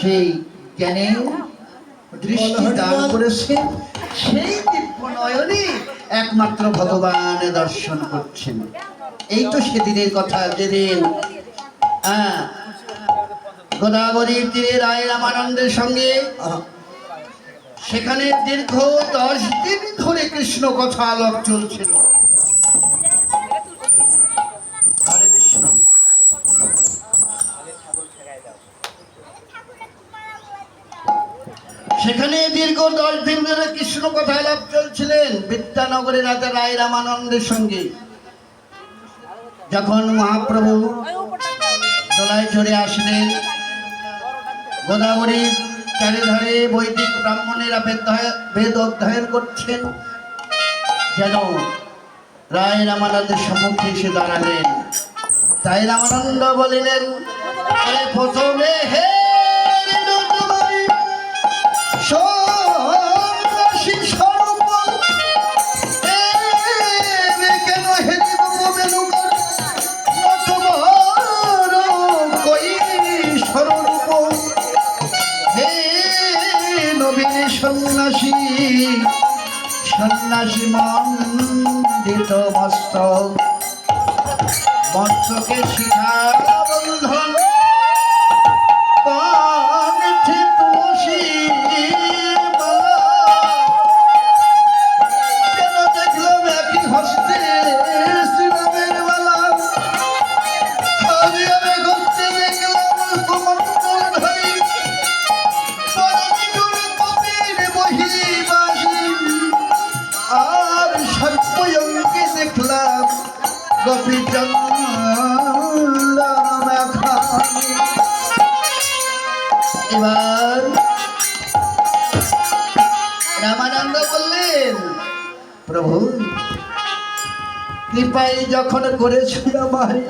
সেই জ্ঞানে দৃষ্টি দান করেছেন, সেই দিব্য নয়নে একমাত্র ভগবান দর্শন করছেন। এই তো সেদিনের কথা, যেদিন গোদাবরীর তীরে রায় রামানন্দের সঙ্গে সেখানে দীর্ঘ 10 দিন ধরে কৃষ্ণ কথা আলাপ চলছিল। হরে কৃষ্ণ। সেখানে দীর্ঘ 10 দিন ধরে কৃষ্ণ কথা আলাপ চলছিলেন বিদ্যানগরের রাজা রায় রামানন্দের সঙ্গে। যখন মহাপ্রভু দোলায় চড়ে আসলেন, গোদাবরীর চারিধারে বৈদিক ব্রাহ্মণেরা বেদ অধ্যয়ন করছেন, যেন রায় রামানন্দের সম্মুখে এসে দাঁড়ালেন। তাই রামানন্দ বলিলেন, আরে প্রথমে হে সন্ন্যাসী সন্ন্যাসী মন্দিত মস্তক, মস্তকে শিখা বন্ধন, কণ্ঠে তুলসী মালা। কেন দেখলাম একই হস্তে শ্রীরামের মালা, আমি ঘুরতে দেখলাম কুমণ্ডল ধরি, আর সর্বয়ঙ্কে দেখলাম গোপী এবার রামানন্দ বললেন, প্রভু কৃপাই যখন করেছ আমায়,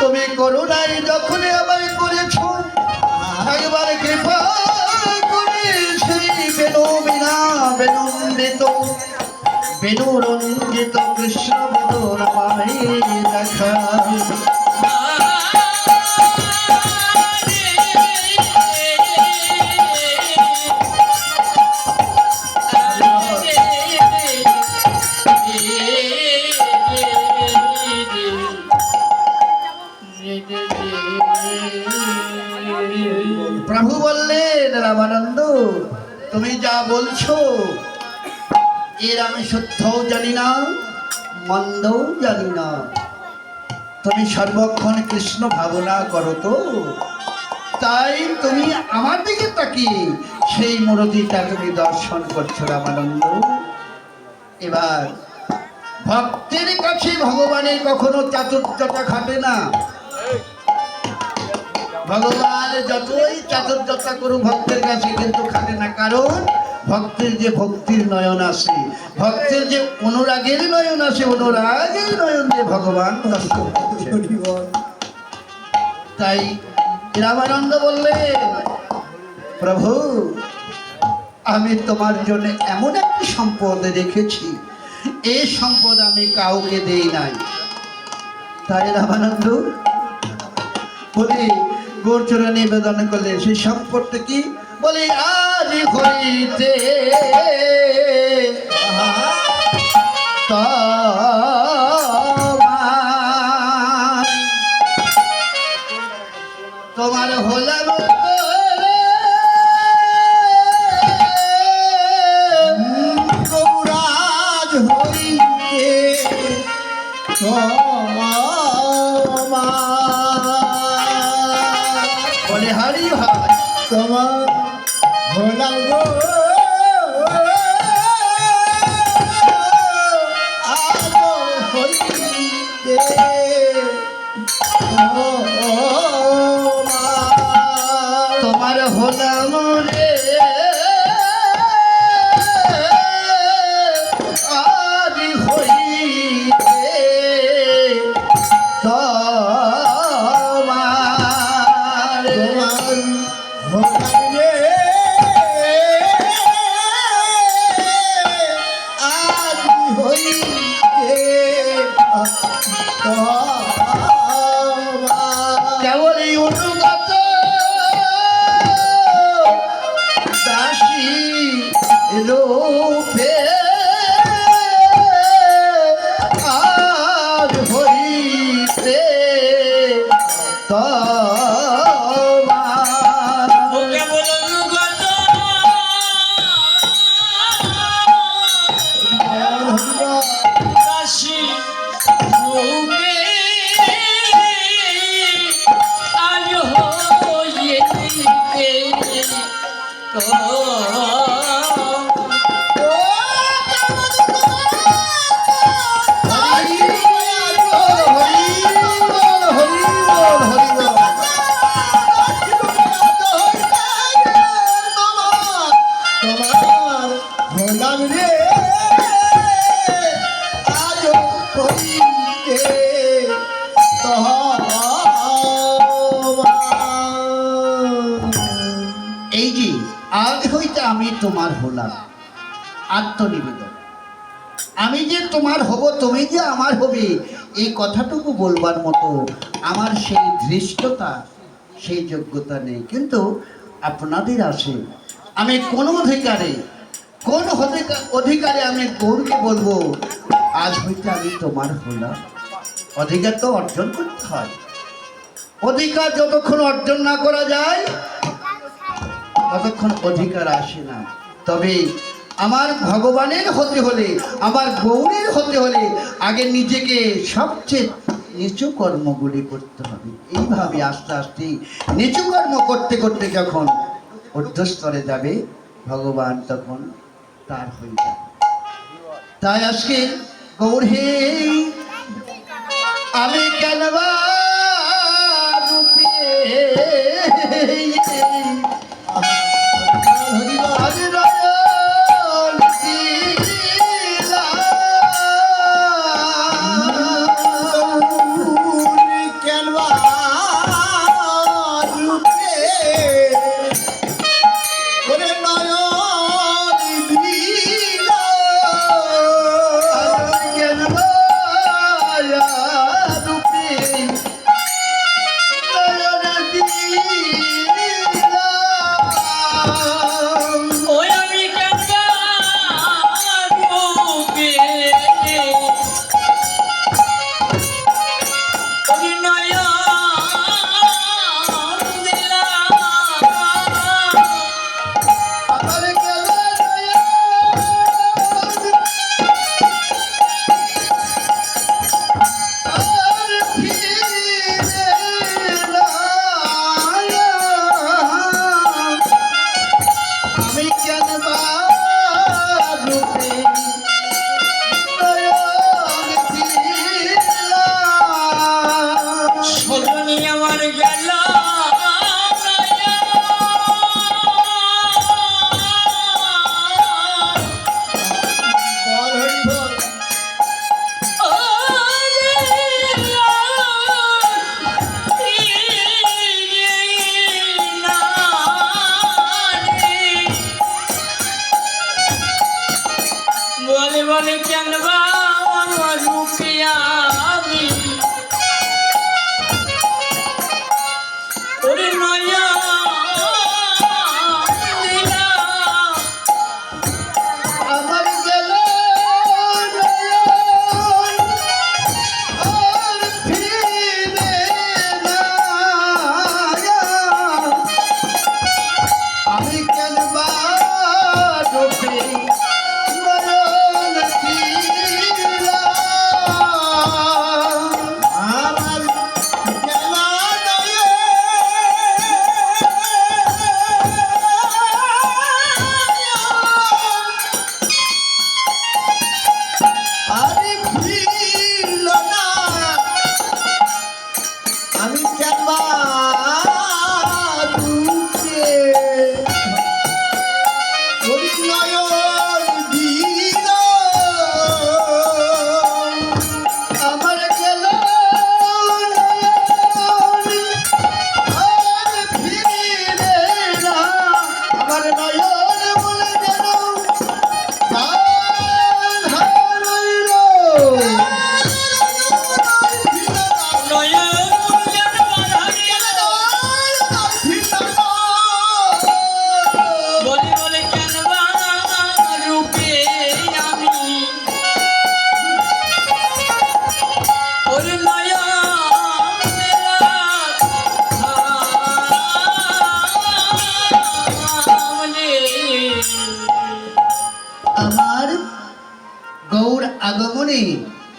তুমি করুণাই যখন আমায় করেছ, একবার কৃপা করে সেই বেনু বিনা বেনন্দিত বেনুরঞ্জিত কৃষ্ণ বেদুর আমায় দেখা। প্রভু বললেন, রামানন্দ তুমি যা বলছো এর আমি সত্যও জানি না, মন্দও জানি না। তুমি সর্বক্ষণ কৃষ্ণ ভাবনা করো তো, তাই তুমি আমার দিকে তাকিয়ে সেই মূর্তিটা তুমি দর্শন করছো রামানন্দ। এবার ভক্তের কাছে ভগবানের কখনো চাতুর্যতা খাটে না। ভগবান যতই চাতুর্যতা করুক ভক্তের কাছে কিন্তু খাটে না, কারণ ভক্তের যে ভক্তির নয়ন আছে, ভক্তের যে অনুরাগের নয়ন আছে, অনুরাগের নয়ন দিয়ে ভগবান দর্শন করছেন। তাই রামানন্দ বললেন, প্রভু আমি তোমার জন্য এমন একটি সম্পদ রেখেছি, এই সম্পদ আমি কাউকে দেই নাই। তাই রামানন্দ বলি গোচরে নিবেদন করলেন, সেই সম্পদটা কি? বলি আদি হইতে তোমার হলাম গৌরাজ হইতে বলে হারি ভাই তোমার হলাম গো তোমার হলাম রে আদি হইতে তোমার হলাম রে আদি হইতে কেবল অনুগত রূপে আজ হইতে তোমার ওকে বলুন গত কাশি রূপে আজ হইতে এই যে আজ হইতে আমি তোমার হলাম, আত্মনিবেদন। আমি যে তোমার হব, তুমি যে আমার হবে, এই কথাটুকু বলবার মতো আমার সেই ধৃষ্টতা, সেই যোগ্যতা নেই। কিন্তু আপনাদের আছে, আমি কোন অধিকারে, কোন অধিকারে আমি গৌরকে বলবো আজ হইতে আমি তোমার হলাম? অধিকার তো অর্জন করতে হয়। অধিকার যতক্ষণ অর্জন না করা যায় ততক্ষণ অধিকার আসে না। তবে আমার ভগবানের হতে হলে, আমার গৌরের হতে হলে আগে নিজেকে সবচেয়ে নিচু কর্মগুলি করতে হবে। এইভাবে আস্তে আস্তে নিচু কর্ম করতে করতে যখন ঊর্ধ্বস্তরে যাবে, ভগবান তখন তার হয়ে যাবে। তাই আজকে গৌর হে, আমি কেন বা রূপে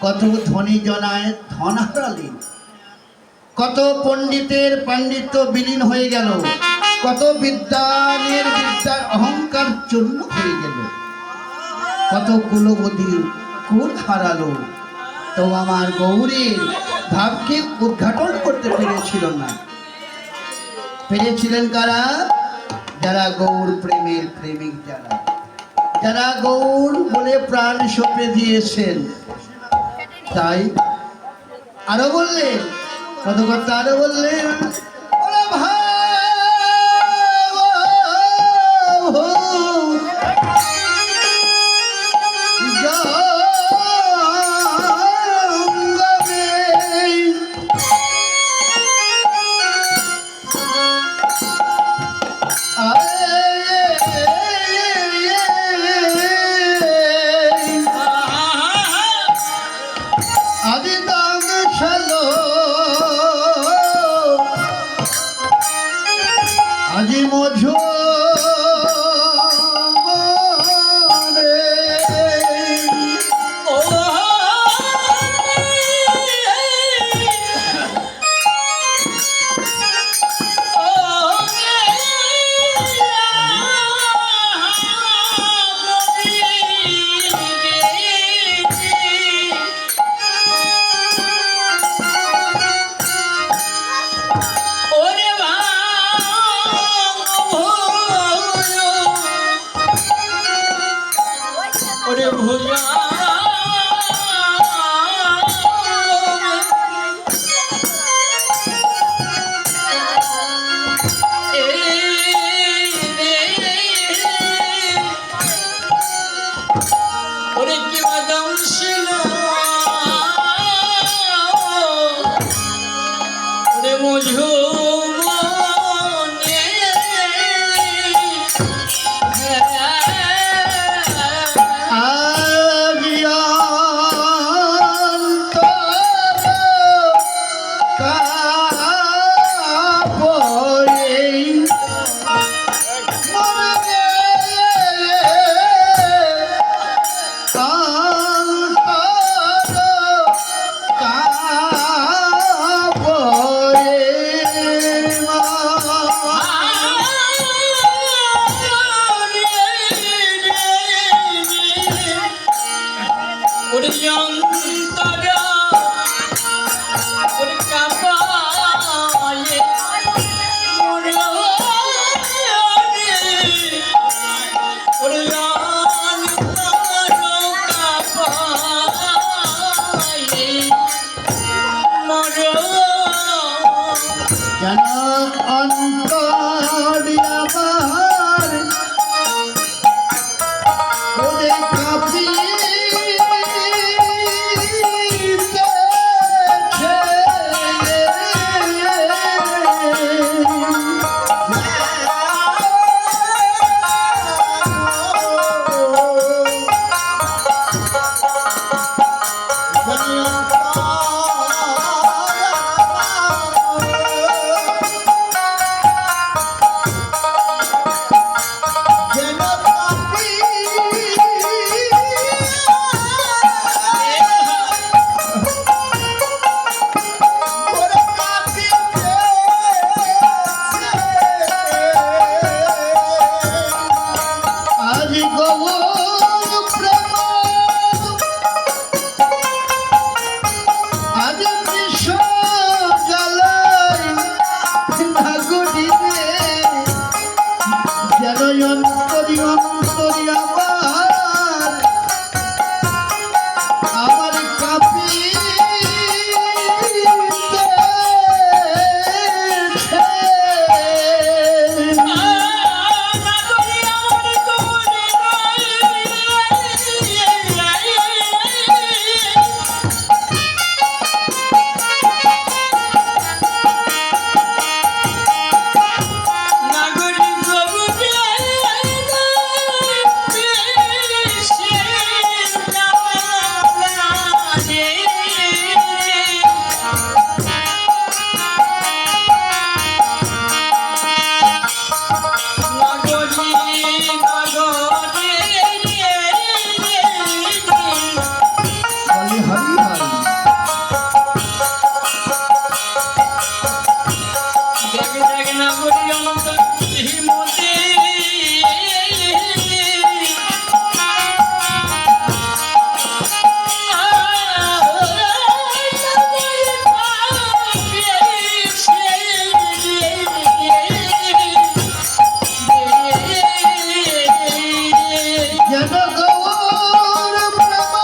কত ধনী জনায় ধন হারালে, কত পণ্ডিতের পাণ্ডিত্য বিলীন হয়ে গেল, কত বিদ্যানের বিদ্যার অহংকার চূর্ণ হয়ে গেল, কত কুলবতী কুল হারালো, তো আমার গৌরীর ভাবকে উদ্ঘাটন করতে পেরেছিল না। পেরেছিলেন কারা? যারা গৌর প্রেমের প্রেমিক, যারা যারা গৌর বলে প্রাণ সঁপে দিয়েছেন। তাই আরো বললেন, কত কথা আরো বললেন, ওরে ভাই আদি দাগ শালো আজি মঝো ওরে ভাই যেন গৌর ব্রহ্ম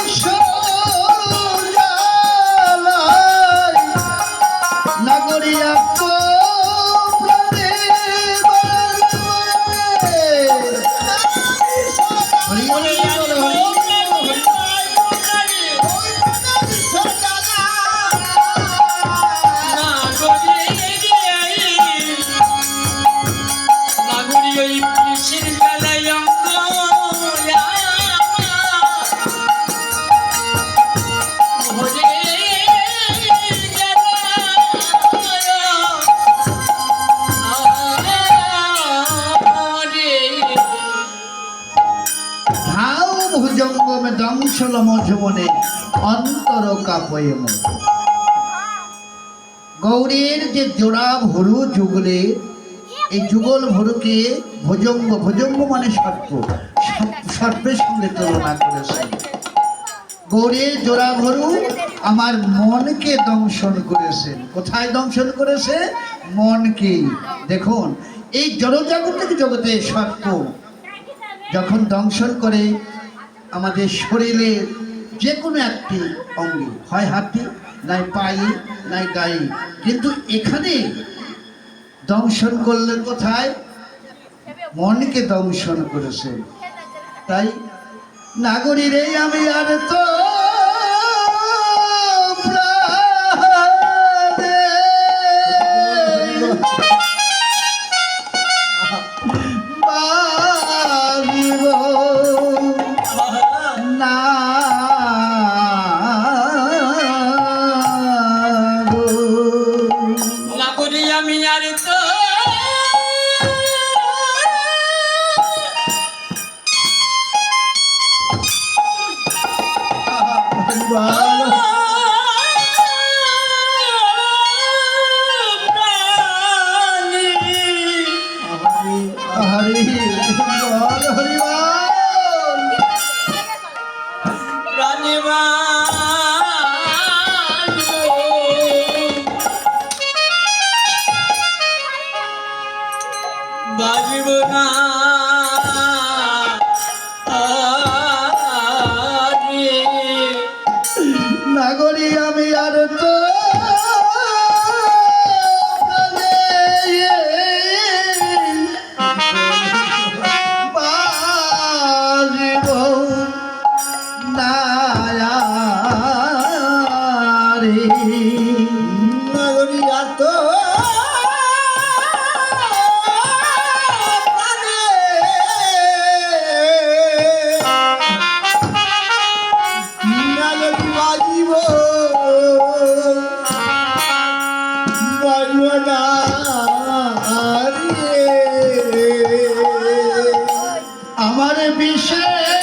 বিশ্বজালায় নাগরিয়া তো প্রাণে বাজবে। হরি হরি বল, হরি ভাও ভুজঙ্গমে দংশল মধুবনে অন্তর কাপয়ে মোর। গৌরীর যে জোড়া ভরু যুগলে, এই যুগল ভরুকে ভুজঙ্গ, ভুজঙ্গ মানে সর্প, সর্পের সঙ্গে তুলনা করেছে। গৌরীর জোড়া ভরু আমার মনকে দংশন করেছেন। কোথায় দংশন করেছে? মনকে। দেখুন, এই জড়জাগতিক জগতে সর্প যখন দংশন করে আমাদের শরীরের যে কোনো একটি অঙ্গে, হয় হাতে, নাই পায়ে, নাই গায়ে, কিন্তু এখানে দংশন করলেন কোথায়? মনকে দংশন করেছে। তাই নাগরীর এই আমি আর তো প্রাণে বাজিব না গো। নাগরি আমি আর তো হরি বল, হরি বল। বাজিব না নাগরী আমি আর তো প্রাণে বাজিব না রে। নাগরী আর তো আমার বিশেষ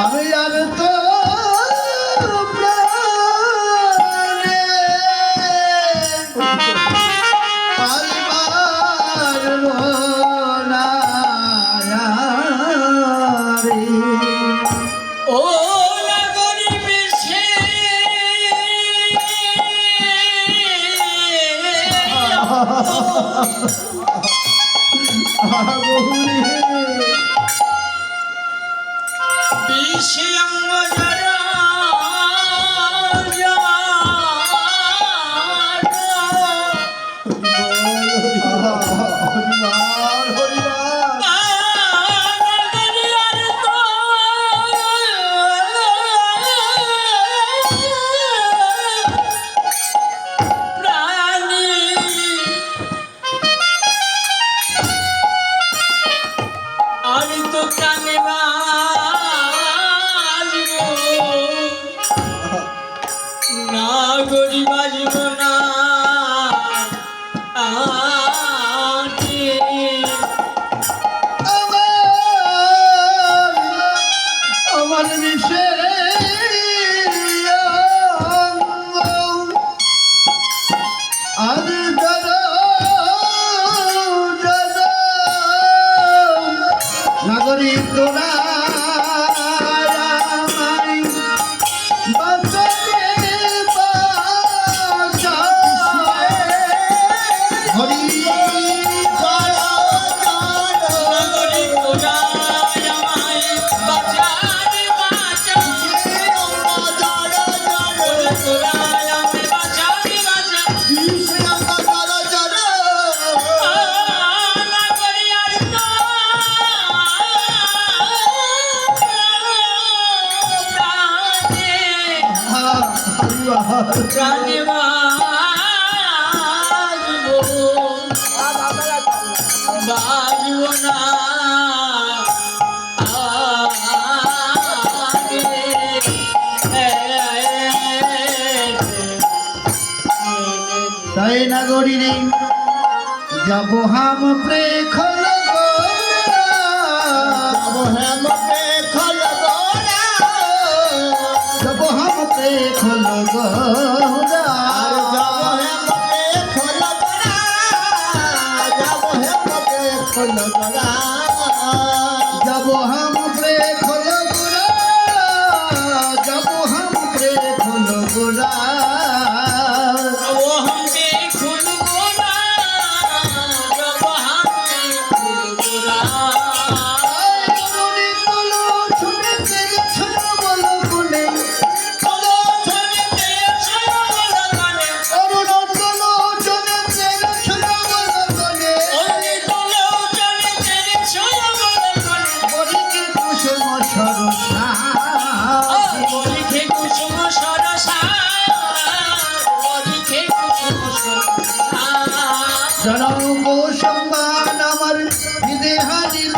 আমি আর তো প্রাণে পাইবার না রে। ও নাগরি বেশে বেশে অঙ্গ যারা নগরী বাজব না আটি। আমার বিশেষ আর দাদা দাদা নাগরিক তোরা আমায় বাঁচাতে বাঁচা হরি নগরী তোরা আমায় বাঁচারে বাঁচা। তোরা আমায় বাঁচারে বাঁচা। নগরী আর তো প্রাণে বাজব না তাই নাগরী রে যাব হাম প্রে খল যাব হাম প্রে খল যাব হাম প্রে খল যাব হাম প্রে খল वो हमके खुद गोरा जब हमके खुद गोरा चलो छोड़ दे चलो लगाने ओली तोलो चले तेरे चलो लगाने बोली के कुसुम सरसा জনম সম্মান আমার হৃদয় হারিল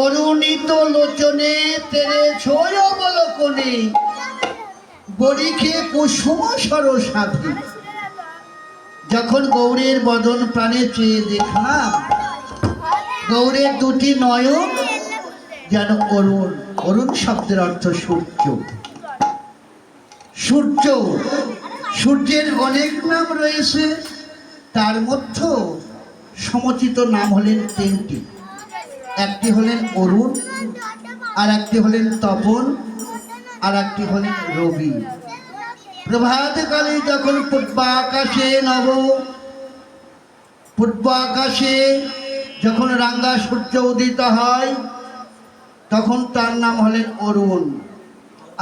অরুণিত লোচনে তেরে ছোয় অবলোকনে বরিখে কুসুম সরসাধী। যখন গৌরের বদন প্রাণে চেয়ে দেখলাম গৌরের দুটি নয়ন যেন অরুণ। অরুণ শব্দের অর্থ সূর্য। সূর্য সূর্যের অনেক নাম রয়েছে, তার মধ্যে সমচিত নাম হলেন তিনটি। একটি হলেন অরুণ, আর একটি হলেন তপন, আর একটি হলেন রবি। প্রভাতকালে যখন পূর্বাকাশে পূর্ব আকাশে যখন রাঙ্গা সূর্য উদিত হয় তখন তার নাম হলেন অরুণ।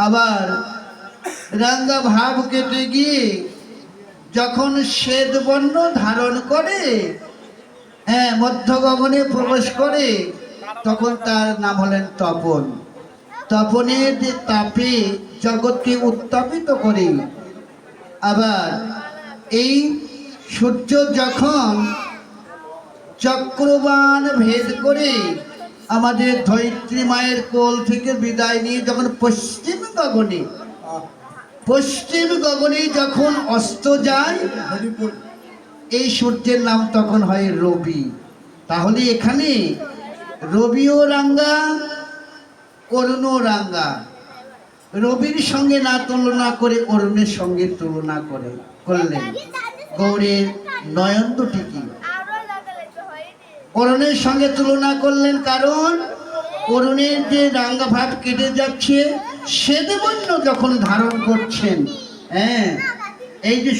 আবার রাঙ্গা ভাব কেটে গিয়ে যখন শ্বেত বর্ণ ধারণ করে, মধ্য গগনে প্রবেশ করে, তখন তার নাম হলেন তপন। তপনের যে তাপে জগৎকে উত্তাপিত করে। আবার এই সূর্য যখন চক্রবাণ ভেদ করে আমাদের ধরিত্রী মায়ের কোল থেকে বিদায় নিয়ে যখন পশ্চিম গগনে যখন অস্ত যায়, এই সূর্যের নাম তখন হয় রবি। তাহলে এখানে রবিও রাঙ্গা, অরুণও রাঙ্গা। রবির সঙ্গে না তুলনা করে অরুণের সঙ্গে তুলনা করলেন। গৌরের নয়ন দুটি কি অরুণের সঙ্গে তুলনা করলেন, কারণ অরুণের যে রাঙ্গা ভাব কেটে যাচ্ছে, শ্বেত বর্ণ যখন ধারণ করছেন, হ্যাঁ, এই যে